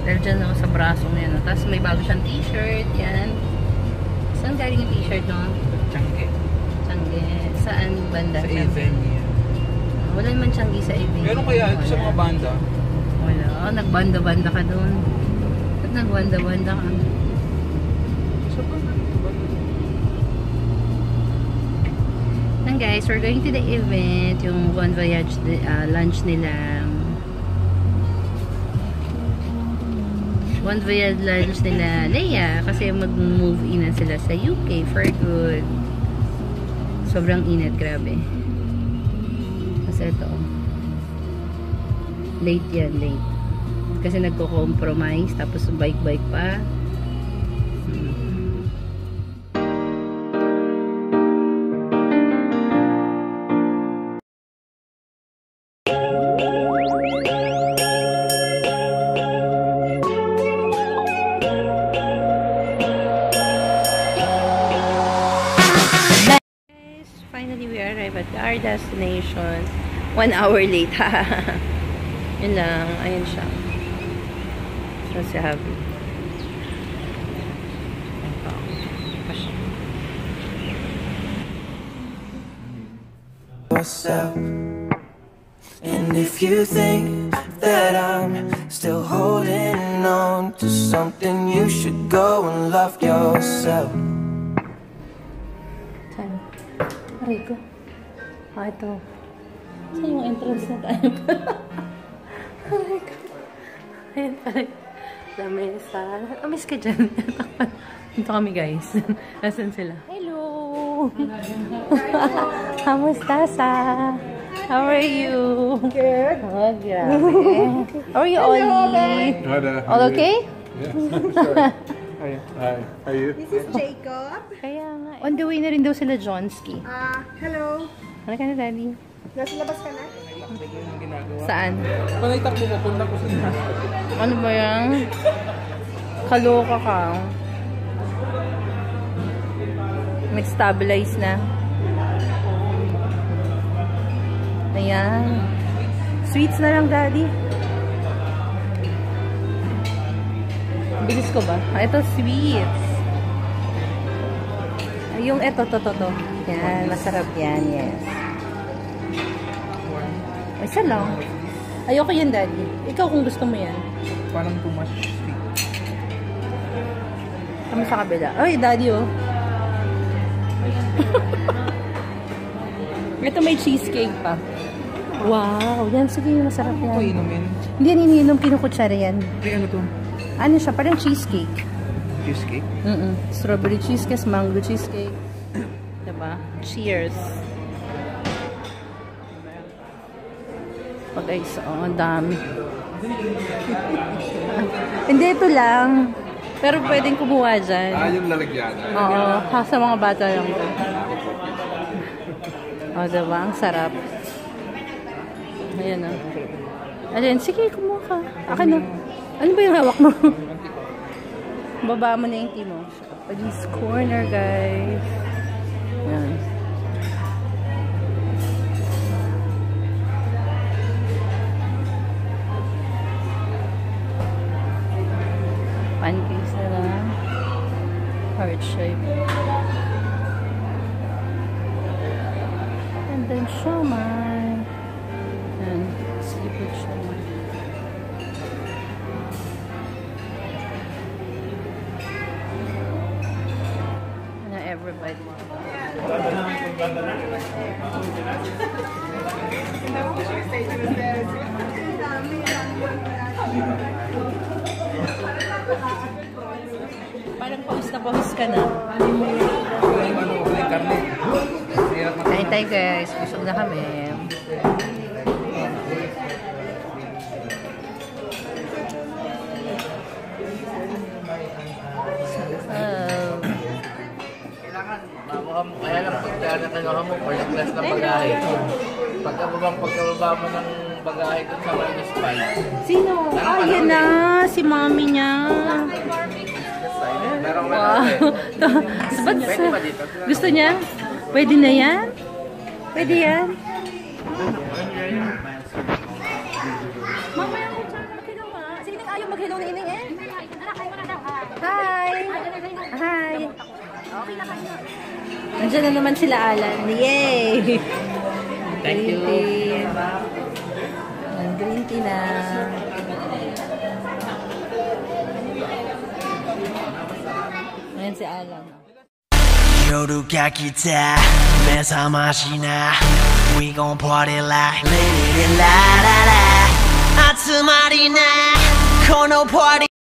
Dahil dyan no, sa braso niya. No? Tapos may bago siyang t-shirt. Yan. Saan galing yung t-shirt no? Changi. Changi. Saan banda? Sa event niya. Wala naman Changi sa event. Meron kaya sa mga banda? Wala. Oh, nagbanda-banda ka doon. Ba't nagbanda-banda ka? And guys, we're going to the event. Yung Bon Voyage lunch nila. Bon Voyage lunch nila Leia. Kasi mag-move in na sila sa UK for good. Sobrang init. Grabe. Kasi ito. Late yan. Late. Kasi nagko-compromise. Tapos bike-bike pa. Finally, we arrived at our destination. 1 hour late. Yun lang. Ayun siya. So, si Happy. Yourself. And if you think that I'm still holding on to something, you should go and love yourself. Aray ko. Ah, ito. Saan yung entrance na tayo? Aray ko. Ayan pala. Lamesa. Amis ka dyan. Dito kami guys. Nasaan sila? Hello! Kamusta sa? How are you? Good. Oh, grabe. How are you, Ollie? All okay? Yeah, sure. Hi. Hi. How are you? This is Jacob. Kaya nga. On the way na rin daw sila Johnski. Hello. Ano ka na, Daddy? Nasa labas ka na? Saan? Panay takbo ko, punta ko sa Ano ba yan? Kaloka ka. Nag-stabilize na. Ayan. Sweets na lang, Daddy. Bilis ko ba? Ah, ito, sweets. Yung ito, to. Yan, masarap yan, yes. Isa lang. Ayoko yan, Daddy. Ikaw kung gusto mo yan. Parang too much sweet. Kami sa kabila. Ay, Daddy, oh. Ito may cheesecake pa. Wow, yan. Sige, masarap yan. Ano ito inumin? Hindi yan iniinom, kinukutsara yan. Ay, ano to? Ano siya? Parang cheesecake. Cheesecake? Strawberry cheesecake, mango cheesecake. Diba? Cheers. Oh guys, oh, ang dami. Hindi, ito lang. Pero pwedeng kumuha dyan. Ah, yung lalagyan. Oo, sa mga bata lang to. Oh, diba? Ang sarap. Ayan, oh. Ayan, sige, kumuha ka. Akin na. Ano ba yung hawak mo? Baba mo na yung tea mo. Police corner, guys. Ayan. Pancakes na lang. Heart shape. And then siomai. And seafood siomai. And everybody. Parang pawis ka na. Kain tayo guys. Busog na kami. Kaya lang pagkakatawa mo, first class na bagahe. Pagkababa mo ng bagahe dun sa -5. Sino? Ah, yan na. Si mami niya. Wow. Pwede ba dito? Gusto niya? Pwede na yan? Pwede yan? Mamaya ko dyan. Mag-hello nga. Sige, ayaw mag-hello na ining eh. Hi! Hi! Nandiyan na naman sila, Alan. Yay! Thank you. Green tea. Green tea na. Ayan si Alan. 夜が来た目覚ましな We gon' party like la la la la 集まりなこのパーティー